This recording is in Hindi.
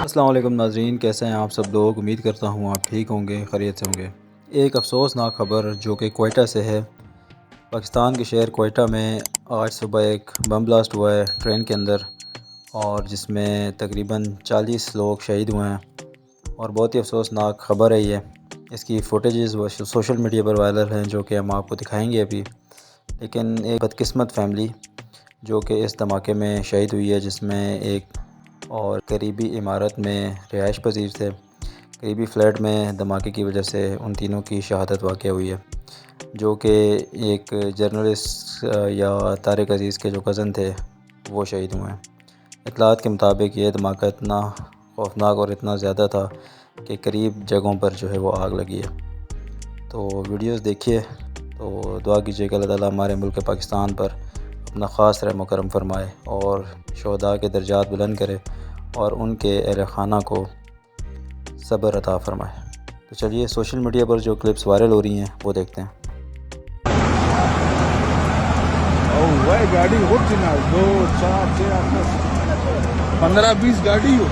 अस्सलाम वालेकुम नाज़रीन, कैसे हैं आप सब लोग। उम्मीद करता हूँ आप ठीक होंगे, खैरियत से होंगे। एक अफसोसनाक ख़बर जो कि कोयटा से है। पाकिस्तान के शहर कोयटा में आज सुबह एक बम ब्लास्ट हुआ है ट्रेन के अंदर, और जिसमें तकरीबन 40 लोग शहीद हुए हैं। और बहुत ही अफसोसनाक ख़बर है ये। इसकी फ़ुटेजेस वो सोशल मीडिया पर वायरल हैं, जो कि हम आपको दिखाएंगे अभी। लेकिन एक बदकिस्मत फैमिली जो कि इस धमाके में शहीद हुई है, जिसमें एक और करीबी इमारत में रिहाइश पजीर थे। करीबी फ्लैट में धमाके की वजह से उन तीनों की शहादत वाक़या हुई है, जो कि एक जर्नलिस्ट या तारिक अज़ीज़ के जो कज़न थे वो शहीद हुए हैं। इत्तलात के मुताबिक ये धमाका इतना खौफनाक और इतना ज़्यादा था कि करीब जगहों पर जो है वो आग लगी है। तो वीडियोस देखिए, तो दुआ कीजिएगा अल्लाह ताला हमारे मुल्क पाकिस्तान पर अपना ख़ास रहम करम फरमाए और शहदा के दर्जात बुलंद करे और उनके अहल खाना को सब्र अता फरमाए। तो चलिए सोशल मीडिया पर जो क्लिप्स वायरल हो रही हैं वो देखते हैं। गाड़ी होती ना 2 4 6 8 10 15 20 गाड़ी हो।